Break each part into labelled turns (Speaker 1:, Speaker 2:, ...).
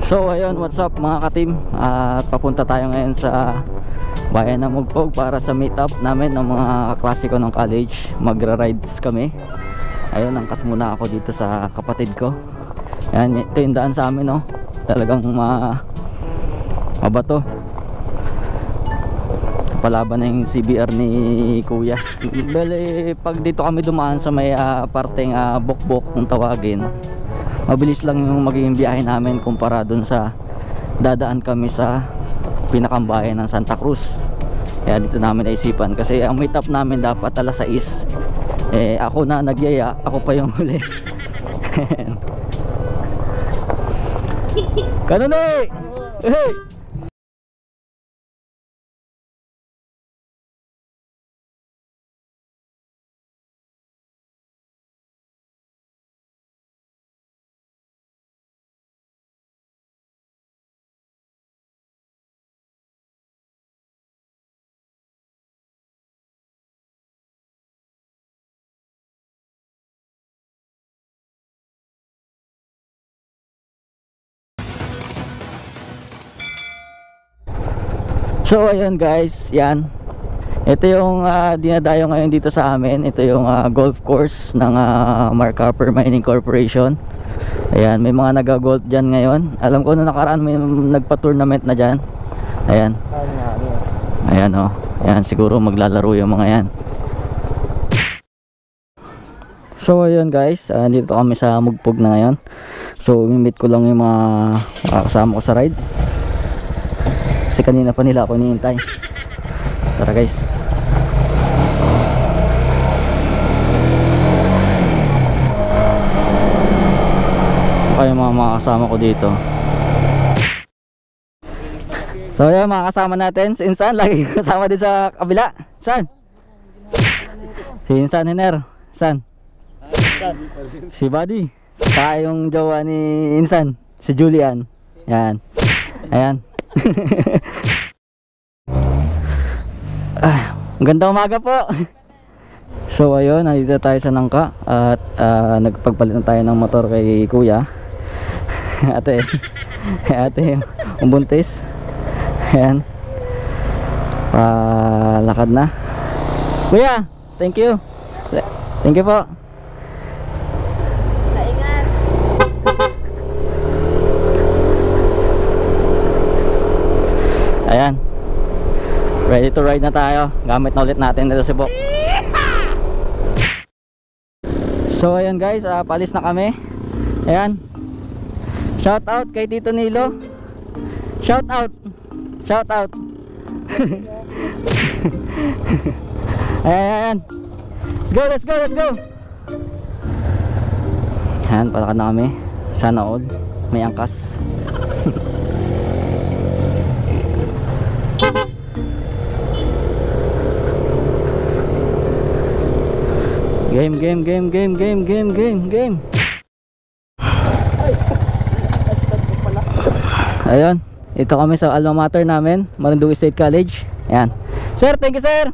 Speaker 1: So ayun, what's up mga ka-team? Papunta tayo ngayon sa bayan ng Mugpog para sa meetup namin ng mga kaklase ko ng college. Magra-rides kami. Ayun, angkas muna ako dito sa kapatid ko. Yan, ito yung daan sa amin, no? Talagang mabato. Palaban na yung CBR ni Kuya. Bale, pag dito kami dumaan sa may parteng Bokbok kung tawagin, mabilis lang yung magiging biyahe namin kumpara dun sa dadaan kami sa pinakambayan ng Santa Cruz. Kaya dito namin naisipan kasi ang meet up namin dapat alas 6. Ako na nagyaya, ako pa yung huli. Ganun eh! Hey! So ayun guys, yan. Ito yung dinadayo ngayon dito sa amin. Ito yung golf course ng Mark Harper Mining Corporation. Ayan, may mga nag-golf dyan ngayon. Alam ko na nakaraan may nagpa-tournament na dyan. Ayan. Ayan o. Ayan, siguro maglalaro yung mga yan. So ayun guys, dito kami sa Mugpog na ngayon. So imimit ko lang yung mga kasama ko sa ride. Kasi kanina pa nila ako hinihintay. Tara guys. Okay, mga kasama ko dito. So yan, mga kasama natin. Si Insan, lagi kasama din sa kabila. San? Si Insan Hiner. San? Si Buddy. Saka yung jowa ni Insan, si Julian. Yan. Ayan. Magandang umaga po. So ayun, nandito tayo sa Nangka at nagpagpalit na tayo ng motor kay Kuya. Ate yung buntis. Ayan, lakad na. Kuya, thank you. Thank you po. Ayan, ready to ride na tayo. Gamit na ulit natin dito si Bok. So ayan guys, palis na kami. Ayan, shout out kay Tito Nilo. Shout out. Shout out. Ayan, let's go, let's go, let's go. Ayan, palakad na kami. Sana all may angkas. Game. Ayun, ito kami sa alma mater namin, Marinduque State College. Ayan. Sir, thank you sir.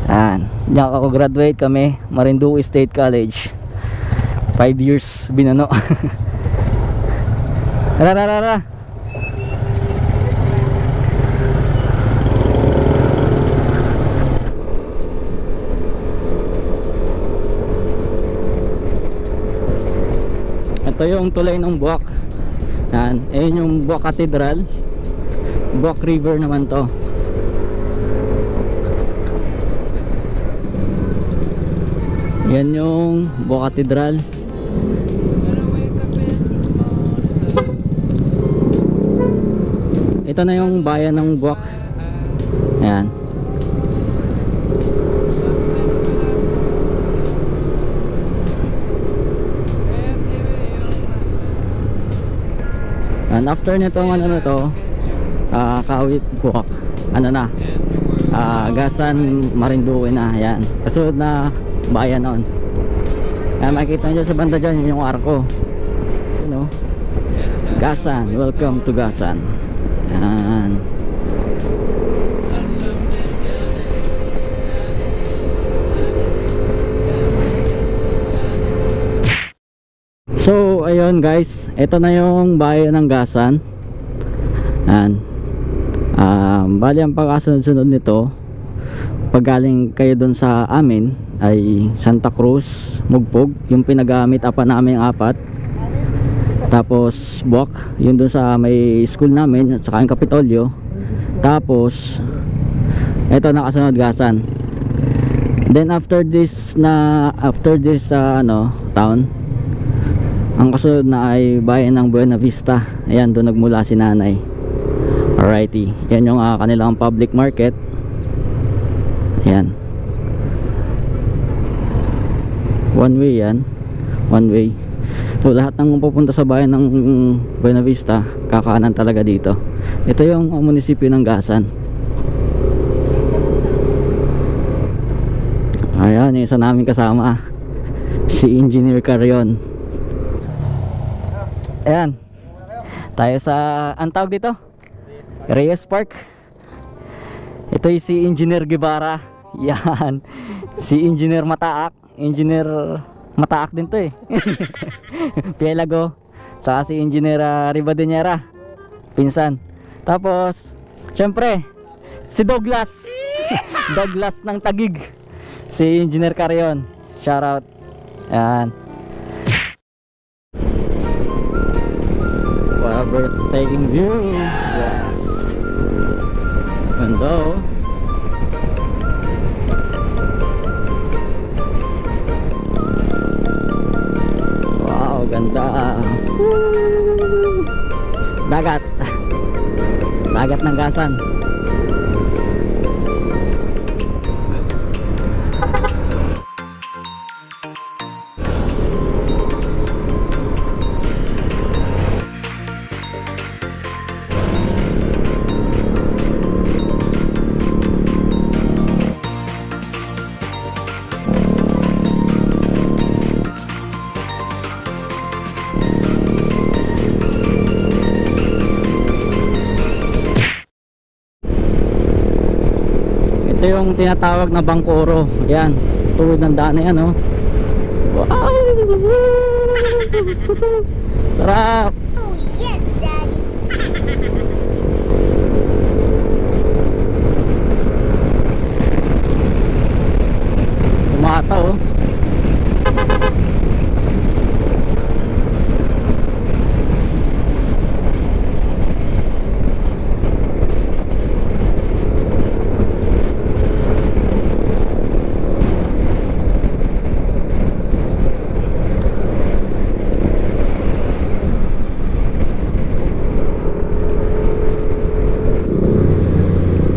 Speaker 1: Ayan, diyan ako graduate kami, Marinduque State College. 5 years binano. Tara. Ito yung tulay ng Buwak. Yan, ayun yung Buwak Cathedral. Buwak River naman to. Yan yung Buwak Cathedral. Ito na yung bayan ng Buwak. Ayan. And after nitong ano na to, Kawit Buwak, ano na, Gasan Marinduque na. Ayan, kasunod na bayan noon. Ayan, makikita nyo sa banda dyan yung arko, you know, Gasan, welcome to Gasan. Ayan. So ayun guys, ito na yung bayan ng Gasan. Yan. Bali ang pagkasunod-sunod nito, pag galing kayo dun sa amin ay Santa Cruz, Mugpog, yung pinagamit apa namin apat. Tapos Buwak, yun dun sa may school namin at saka yung Kapitolyo. Tapos ito nakasunod Gasan. Then after this town, ang kasunod na ay bayan ng Buena Vista. Ayan, doon nagmula si nanay. Alrighty, yan yung kanilang public market. Ayan, one way yan, one way. So lahat ng pupunta sa bayan ng Buena Vista, kakaanan talaga dito. Ito yung munisipyo ng Gasan. Ayan, yung isa namin kasama, si Engineer Carion. Ayan, tayo sa, ang tawag dito? Reyes Park. Ito yung si Engineer Guevara. Yan, si Engineer Mataak. Engineer Mataak din to eh. Pielago. Saka si Engineer Rivadeñera, pinsan. Tapos syempre si Douglas. Douglas ng Taguig, si Engineer Carion. Shoutout. Yan. Wow, breathtaking view. Yes. Ganda oh. Wow, ganda. Dagat. Dagat ng Gasan. Ito yung tinatawag na Bangkoro. Yan, tuwid ng daan na yan oh. Wow! Sarap!
Speaker 2: Oh yes, Daddy!
Speaker 1: Umata oh.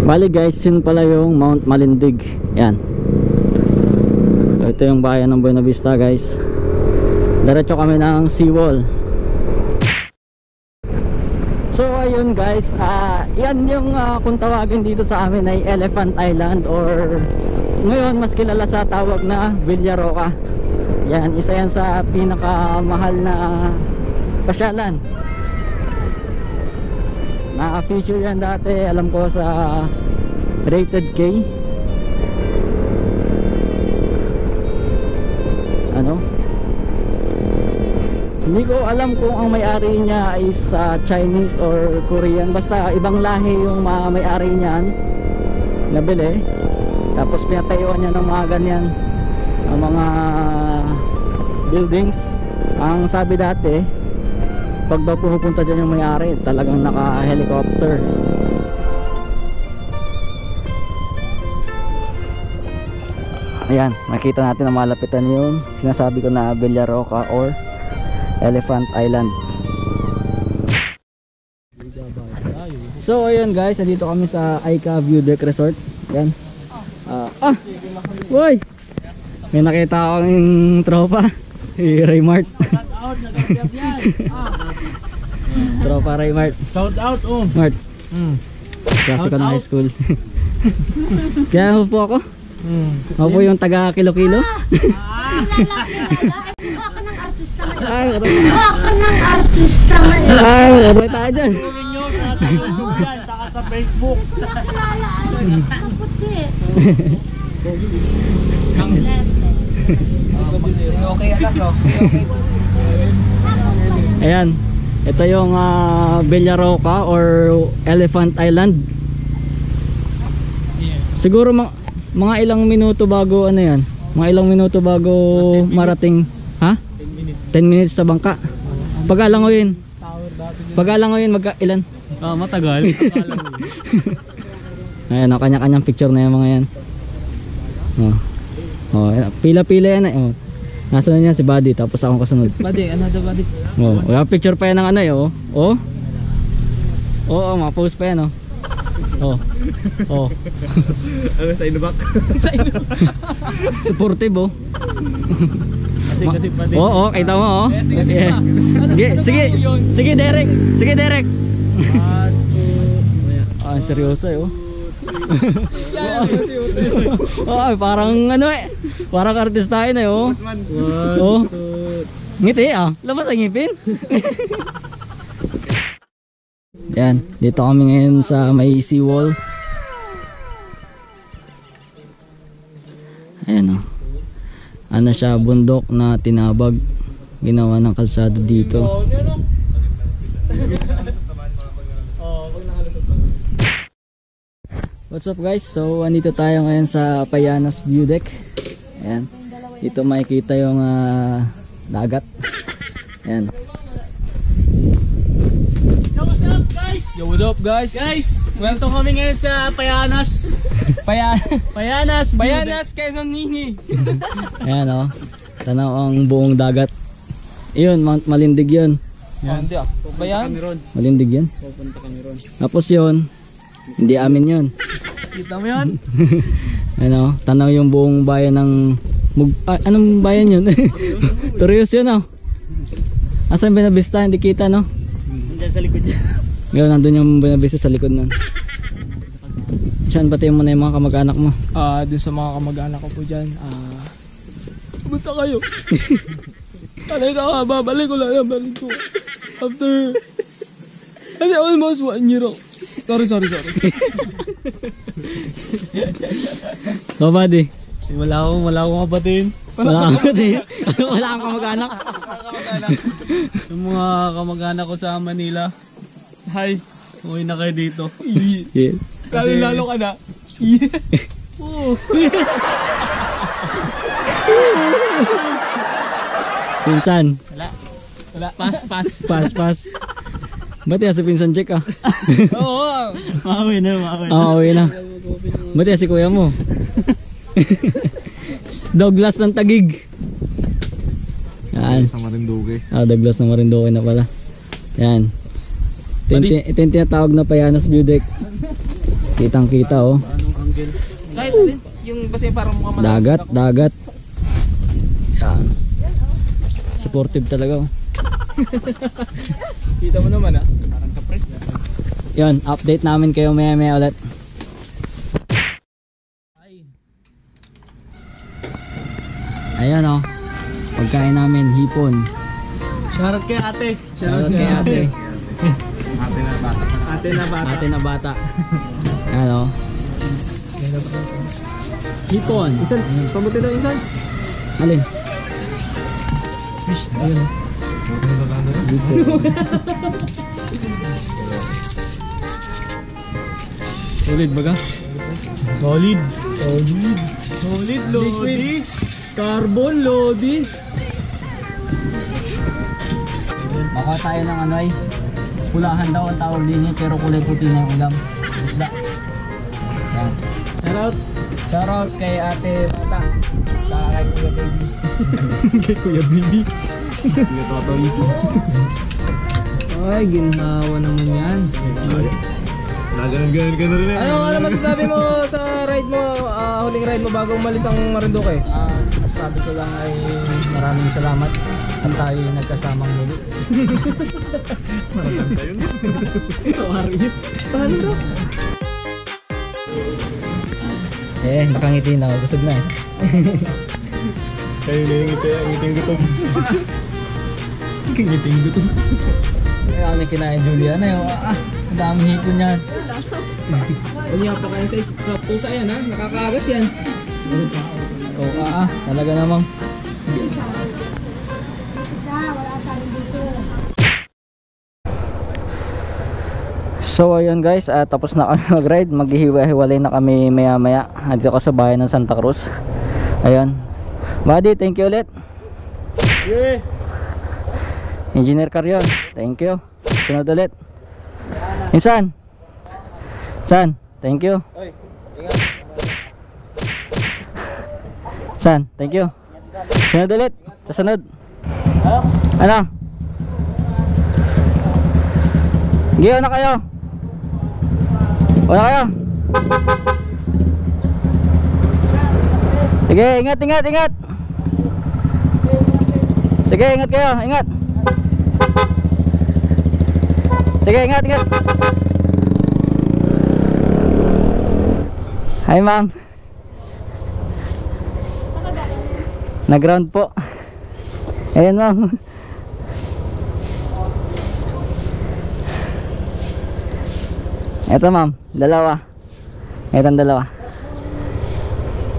Speaker 1: Bali guys, yun pala yung Mount Malindig. Yan. So, ito yung bayan ng Buena Vista guys. Diretso kami ng seawall. So ayun guys, yan yung kung tawagin dito sa amin ay Elephant Island, or ngayon mas kilala sa tawag na Villaroca. Yan, isa yan sa pinakamahal na pasyalan. Na-feature yan dati, alam ko, sa Rated K. Ano? Hindi ko alam kung ang may-ari niya is Chinese or Korean. Basta ibang lahi yung may-ari niyan. Nabili. Tapos pinatayuan niya ng mga ganyan, mga buildings. Ang sabi dati, pag daw pumupunta dyan yung may-ari, talagang naka-helicopter. Ayan, nakita natin na malapitan yung sinasabi ko na Villaroca or Elephant Island. So ayun guys, nandito kami sa Aika View Deck Resort. Yan. Woy! May nakita akong tropa, si Raymart. Tropa Raymart.
Speaker 3: Shout out oh.
Speaker 1: Mart. Klase ko na high school. Kaya mo po ako. Ako po yung taga Kilo-Kilo.
Speaker 2: Ako ng artista ngayon.
Speaker 1: Ay,
Speaker 2: Ako ng artista ngayon.
Speaker 1: ay, kabay tayo dyan.
Speaker 3: Tuloy nyo sa YouTube yan, saka sa Facebook.
Speaker 2: Nakilala ang puti. Blessed.
Speaker 4: Okay, alas oh. Okay.
Speaker 1: Ayan. Ito yung Villaroca or Elephant Island. Siguro mga ilang minuto bago ano yan? Mga ilang minuto bago marating. Ha? 10 minutes sa bangka. Pag-alangoyin. Pag-alangoyin ilan?
Speaker 3: Matagal.
Speaker 1: Ayan, kanya-kanyang picture na yung mga yan. Pila-pila yan. Nasa na yan si Buddy, tapos akong kasunod.
Speaker 3: Buddy, another buddy.
Speaker 1: Picture pa yan ng ano ma-post pa yan
Speaker 3: Ano sa inubak? Sa inubak.
Speaker 1: Supportive
Speaker 3: Kasi buddy.
Speaker 1: Kita mo Sige Derek. Sige Derek. Seryoso parang parang artistahin ngiti labas ang ngipin. Yan, dito kami ngayon sa may seawall. Ayan ano siya, bundok na tinabag, ginawa ng kalsada dito. What's up guys? So andito tayo ngayon sa Payanas View Deck. Ayan. Dito makikita yung dagat. Ayan.
Speaker 3: Yo, what's up guys? Yo, what up guys? Guys, welcome kami ngayon sa Payanas. Payanas, Quezon Nini.
Speaker 1: Ayan tanaw ang buong dagat. Iyon, Mount Malindig yun.
Speaker 3: Hindi Bayan?
Speaker 1: Malindig yun.
Speaker 3: Pupunta kami ron.
Speaker 1: Tapos yun, hindi amin yun.
Speaker 3: Kita mo yun?
Speaker 1: Tanaw yung buong bayan ng anong bayan yun? Torreos yun Asan Buenavista? Hindi kita
Speaker 3: Nandiyan sa likod niya.
Speaker 1: Ngayon nandun yung Buenavista sa likod nun. Saan pati mo na yung mga kamag-anak mo?
Speaker 3: Din sa mga kamag-anak ko po dyan. Kumusta kayo? Talaga babalik ko lang. Balik ko. After kasi almost 1 year ako. Sorry.
Speaker 1: Buddy.
Speaker 3: Wala akong kapatid.
Speaker 1: Wala akong kamag-anak.
Speaker 3: Yung mga kamag-anak ko sa Manila. Hi. Uwi na kayo dito.
Speaker 1: Yeah.
Speaker 3: Lalo ka na.
Speaker 1: Pinsan.
Speaker 3: Wala. Pass.
Speaker 1: Ba't yan si Pinsan Jack
Speaker 3: Oo. Maawi na.
Speaker 1: Uwi na. Ba't yan si kuya mo? Douglas ng Tagig. Yan.
Speaker 3: Sa Marinduque.
Speaker 1: Douglas ng Marinduque na pala. Yan. Ito yung tinatawag na Payanas View Deck. Kitang kita
Speaker 3: Anong angle? Kahit yung basta parang mukha
Speaker 1: dagat. Yan. Supportive talaga
Speaker 3: Kita mo naman parang kapres.
Speaker 1: Yan, update namin kayo maya ulit. Ayan pagkain namin, hipon.
Speaker 3: Shoutout kay ate. Ate na bata.
Speaker 1: Ayan hipon.
Speaker 3: Insan, pabuti daw insan.
Speaker 1: Alin?
Speaker 3: Fish, ayun.
Speaker 1: Solid baga?
Speaker 3: Solid Lodi. Carbon Lodi.
Speaker 1: Baka tayo ng pulahan daw ang tawag din pero kulay puti na yung ulam. Isda. Yan. Shoutout kay ate Bata. Saka kay Kuya Baby.
Speaker 3: Kuya Totoy.
Speaker 1: Ay, ginhawa naman yan.
Speaker 3: Naganon ka na rin Ano masasabi mo sa ride mo, huling ride mo bago umalis ang Marinduque?
Speaker 1: Sabi ko lang ay maraming salamat at tayo nagkasamang muli.
Speaker 3: Paano daw?
Speaker 1: Nakangiti na ako. Busog na
Speaker 3: Kayo na yung ngiting gutom. Ngiting gutom.
Speaker 1: Kaya kinain Julia na yun. Ang daming hipon yan.
Speaker 3: Huwag niya pa kayo sa pusa yan nakakaagas yan.
Speaker 1: Talaga namang.
Speaker 2: Wala tayo dito.
Speaker 1: So ayun guys, tapos na kami mag-ride. Maghihiwa-hiwalay na kami maya maya. Dito ako sa bayan ng Santa Cruz. Ayun buddy, thank you ulit.
Speaker 3: Yeah.
Speaker 1: Engineer Carrion, thank you. Sunod ulit. Insan, San, thank you. San, thank you. Sunod ulit. Sasunod. Ano? Giyo na kayo. Wala kayo. Sige, ingat, ingat, ingat. Sige, ingat kayo, ingat. Sige, ingat, ingat. Hi ma'am. Nag-ground po. Ayan ma'am. Eto ma'am, dalawa. Etong dalawa.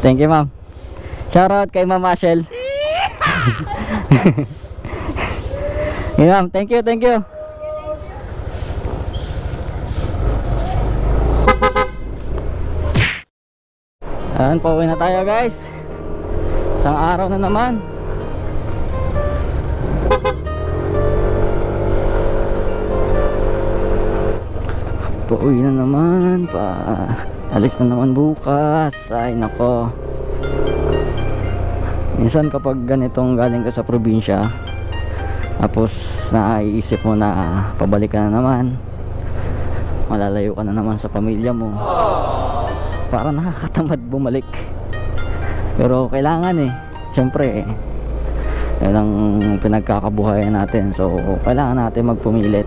Speaker 1: Thank you ma'am. Shoutout kay Ma'am Ashel. Hey ma'am, thank you, thank you. Ayan, pauwi na tayo guys. Isang araw na naman. Pauwi na naman pa. Alis na naman bukas. Ay nako. Minsan kapag ganitong galing ka sa probinsya, tapos naiisip mo na pabalik ka na naman, malalayo ka na naman sa pamilya mo, para nakakatamad bumalik. Pero kailangan syempre yan ang pinagkakabuhayan natin. So kailangan natin magpumilit.